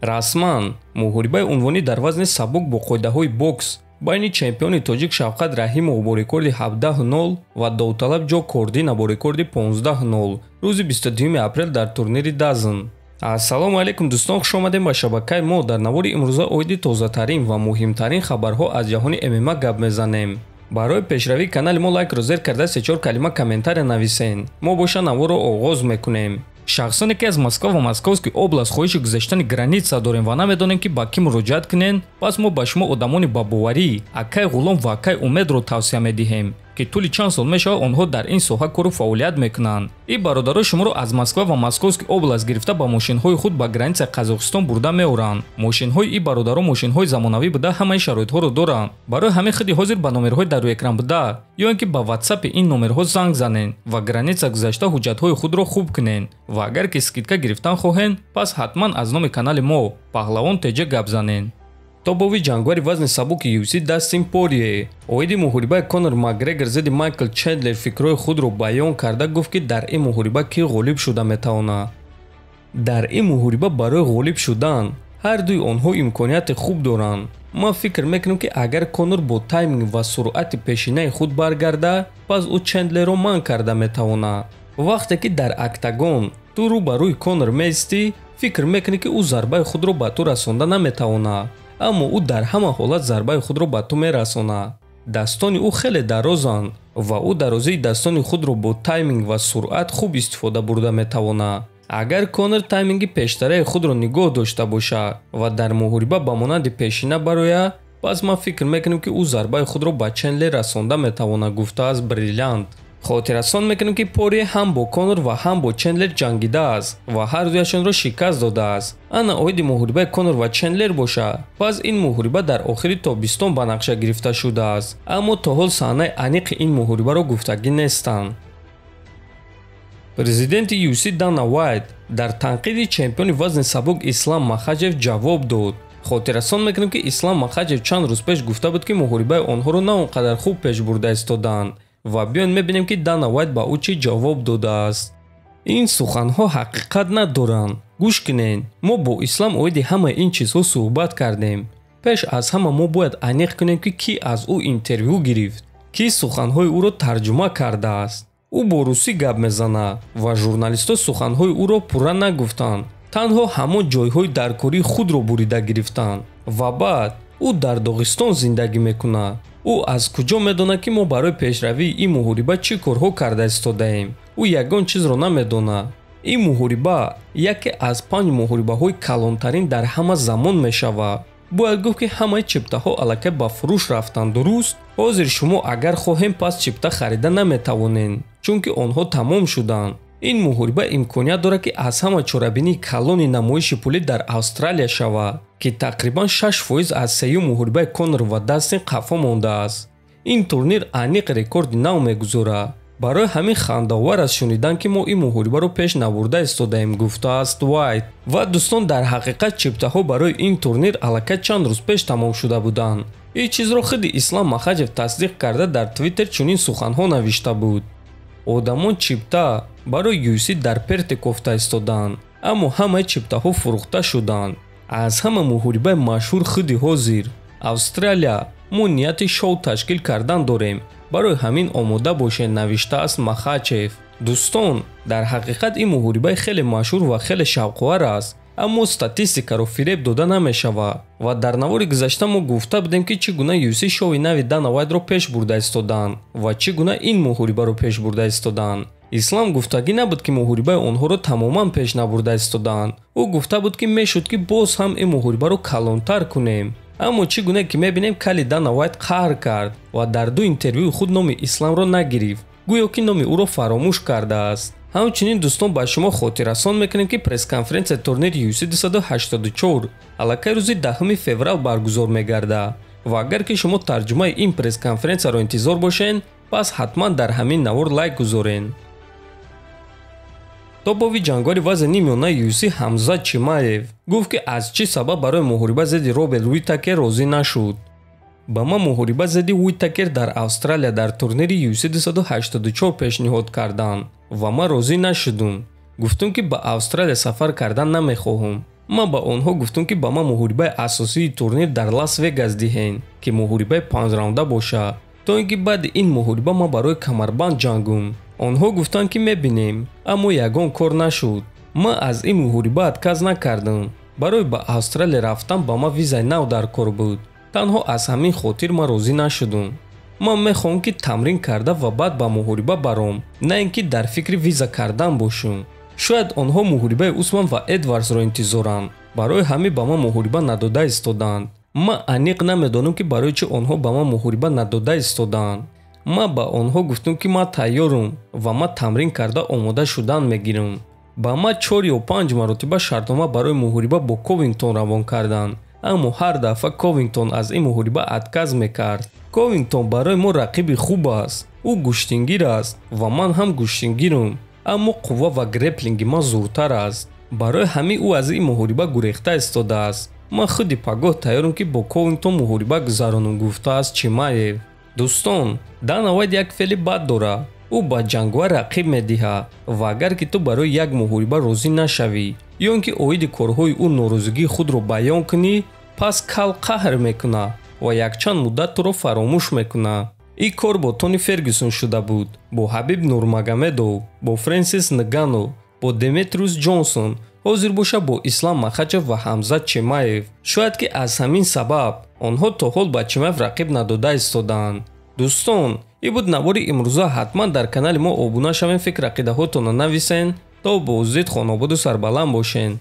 расман муҳорибаи унвонӣ дар вазни сабук бо қоидаҳои бокс байни чемпиони тоҷик Шавқат Раҳимов бо рекорди 17-0 ва Довталаб Ҷо Кордина бо рекорди 15-0 рӯзи 22 апрел дар турнири Дазн. Ассалому алайкум дӯстон, хуш омадем ба шабакаи мо. Дар навори имрӯза оиди тозатарин ва муҳимтарин хабарҳо аз ҷаҳони ММА гап мезанем. барои пешравии канали мо лайкро зер карда 3-4 калима комментария нависен. мо боша наворро оғоз мекунем. шахсоне ки аз Москва ва Московский област хоҳиши гузаштани граница дорем ва намедонем ки ба кӣ муроҷиат кунем, пас мо ба шумо одамони бабоварӣ, акай ғулом ва акай умедро тавсия медиҳем ки тӯли чанд сол мешавад онҳо дар ин соҳа кору фаъолият мекунанд. И бародаро шуморо аз Москва ва Московский област гирифта ба мошинҳои худ ба границаи Қазоқистон бурда меоранд. Мошинҳои и бародаро мошинҳои замонавӣ буда ҳамаи шароитҳоро доранд. барои ҳамин худи ҳозир ба номерҳои дар рӯи экран буда ё ин ки ба WhatsApp ин номерҳо занг занен ва граница гузашта ҳуҷҷатҳои худро хуб кунен ва агар ки скидка гирифтан хоҳен, пас ҳатман аз номи канали мо Паҳлавон теҷа гап занен. тобовии ҷангвари вазни сабуки UFC Дастин Порие оиди муҳорибаи Конор Макгрегор зидди Майкл Чендлер фикрҳои худро баён карда гуфт ки дар ин муҳориба кӣ ғолиб шуда метавонад. дар ин муҳориба барои ғолиб шудан ҳар дуи онҳо имконияти хуб доранд. ман фикр мекунам ки агар Конор бо тайминг ва суръати пешинаи худ баргарда, пас ӯ Чендлерро манъ карда метавонад. вақте ки дар октагон ту рӯ ба рӯи Конор меистӣ, фикр мекунӣ ки ӯ зарбаи худро ба ту расонда наметавонад, аммо ӯ дар ҳама ҳолат зарбаи худро ба ту мерасонад. дастони ӯ хеле дарозанд ва ӯ дарозиидастони худро бо тайминг ва суръат хуб истифода бурда метавонад. агар Конор тайминги пештараи худро нигоҳ дошта бошад ва дар муҳориба ба монанди пешина барояд, пас ман фикр мекунам ки ӯ зарбаи худро ба Чендлер расонда метавонад, гуфтааст Бриллиант. хотиррасон мекунем ки Порие ҳам бо Конор ва ҳам бо Чендлер ҷангидааст ва ҳар дуяшонро шикаст додааст. ана оиди муҳорибаи Конор ва Чендлер бошад, пас ин муҳориба дар охири тобистон ба нақша гирифта шудааст, аммо то ҳол саҳнаи аниқи ин муҳорибаро гуфтагӣ нестанд. президенти UFC Дана Вайт дар танқиди чемпиони вазни сабук Ислам Махаҷев ҷавоб дод. хотиррасон мекунем ки Ислам Махаҷев чанд рӯз пеш гуфта буд ки муҳорибаи онҳоро на он қадар хуб пеш бурда истоданд ва биён мебинем ки Дана Вайт ба ӯ чӣ ҷавоб додааст. ин суханҳо ҳақиқат надоранд. гӯш кунед, мо бо Ислам оиди ҳамаи ин чизҳо суҳбат кардем. пеш аз ҳама мо бояд аниқ кунем ки кӣ аз ӯ интервю гирифт, кӣ суханҳои ӯро тарҷума кардааст. ӯ бо русӣ гап мезанад ва журналистҳо суханҳои ӯро пурра нагуфтанд, танҳо ҳамон ҷойҳои даркории худро бурида гирифтанд. ва баъд ӯ дар Доғистон зиндагӣ мекунад. ӯ аз куҷо медонад ки мо барои пешравии ин муҳориба чӣ корҳо карда истодаем? ӯ ягон чизро намедонад. ин муҳориба яке аз 5 муҳорибаҳои калонтарин дар ҳама замон мешавад. бояд гуфт ки ҳамаи чиптаҳо аллакай ба фурӯш рафтанд, дуруст? ҳозир шумо агар хоҳем, пас чипта харида наметавонем, чунки онҳо тамом шуданд. ин муҳориба имконият дорад ки аз ҳама чорабинии калони намоиши пулӣ дар Австралия шавад, ки тақрибан 6% аз сеюм муҳорибаи Конор ва Дастин қафо мондааст. ин турнир аниқ рекорди нав мегузорад. барои ҳамин хандаовар аст шунидан ки мо ин муҳорибаро пеш навурда истодаем, гуфтааст Вайт. ва дӯстон, дар ҳақиқат чиптаҳо барои ин турнир аллакай чанд рӯз пеш тамом шуда буданд. ин чизро худи Ислам Махаҷев тасдиқ карда дар Твиттер чунин суханҳо навишта буд. одамон чипта барои UFC дар Перте кофта истоданд, аммо ҳамаи чиптаҳо фурӯхта шуданд. аз ҳама муҳорибаи машҳур худи ҳозир Австралия мо нияти шоу ташкил кардан дорем, барои ҳамин омода бошед, навиштааст Махачев. дӯстон, дар ҳақиқат ин муҳорибаи хеле машҳур ва хеле шавқовар аст, аммо статистикаро фиреб дода намешавад. ва дар навори гузашта мо гуфта будем ки чӣ гуна UFC шоуи нави Дана Вайтро пеш бурда истоданд ва чӣ гуна ин муҳорибаро пеш бурда истоданд. ислам гуфтагӣ набуд ки муҳорибаи онҳоро тамоман пеш набурда истоданд. ӯ гуфта буд ки мешуд ки боз ҳам ин муҳорибаро калонтар кунем. аммо чӣ гуна ки мебинем кали Дана Вайт қаҳр кард ва дар ду интервюи худ номи Исламро нагирифт, гӯё ки номи ӯро фаромӯш кардааст. ҳамчунин дӯстон, ба шумо хотиррасон мекунем ки пресс-конференсияи турнири UFC 284 аллакай рӯзи 10 феврал баргузор мегардад ва агар ки шумо тарҷумаи ин пресс-конференсияро интизор бошен, пас ҳатман дар ҳамин навор лайк гузорен. тобовии ҷангвари вазни нимёнаи UFC Ҳамзат Чимаев гуфт ки аз чӣ сабаб барои муҳориба зидди Роберт Уитакер розӣ нашуд. ба ман муҳориба зидди Уитакер дар Австралия дар турнири UFC 284 пешниҳод карданд ва ман розӣ нашудум. гуфтум ки ба Австралия сафар кардан намехоҳам. ма ба онҳо гуфтам ки ба ман муҳорибаи асосии турнир дар Лас Вегас диҳен ки муҳорибаи 5 раунда бошад, то ин ки баъди ин муҳориба ма барои камарбанд ҷангум. онҳо гуфтанд ки мебинем, аммо ягон кор нашуд. ма аз ин муҳориба адказ накардам. барои ба Австралия рафтан ба ма визаи нав дар кор буд. танҳо аз ҳамин хотир ма розӣ нашудам. ман мехоҳам ки тамрин карда ва баъд ба муҳориба баром, на ин ки дар фикри виза кардан бошум. шояд онҳо муҳорибаи Усман ва Эдвардсро интизоранд. барои ҳамин ба ман муҳориба надода истоданд. ма аниқ намедонам ки барои чӣ онҳо ба ман муҳориба надода истоданд. ма ба онҳо гуфтам ки ман тайёрам ва ма тамрин карда омода шудан мегирам. ба ма 4 ё 5 маротиба шартнома барои муҳориба бо Ковингтон равон карданд, аммо ҳар дафъа Ковингтон аз ин муҳориба адказ мекард. Ковингтон барои мо рақиби хуб аст. ӯ гӯштингир аст ва ман ҳам гӯштингирам, аммо қувва ва греплинги ман зӯртар аст. барои ҳамин ӯ аз ин муҳориба гурехта истодааст. ман худи пагоҳ тайёрам ки бо Ковингтон муҳориба гузаронам, гуфтааст Чимаев. дӯстон, Дана Вайт як феъли бад дорад. ӯ ба ҷангувар рақиб медиҳад ва агар ки ту барои як муҳориба розӣ нашавӣ ё ин ки оиди корҳои ӯ норозигии худро баён кунӣ, пас кал қаҳр мекунад ва якчанд муддат туро фаромӯш мекунад. ин кор бо Тони Фергюсон шуда буд, бо Ҳабиб Нурмагомедов, бо Фрэнсис Нганну, бо Деметриус Ҷонсон, ҳозир боша бо Ислам Махачев ва Ҳамзат Чимаев. шояд ки аз ҳамин сабаб онҳо то ҳол ба Чимаев рақиб надода истодаанд. дӯстон, ин буд навори имрӯза. ҳатман дар канали мо обуна шавен, фикр ақидаҳотонро нависен. то бо узид хонободу сарбаланд бошен.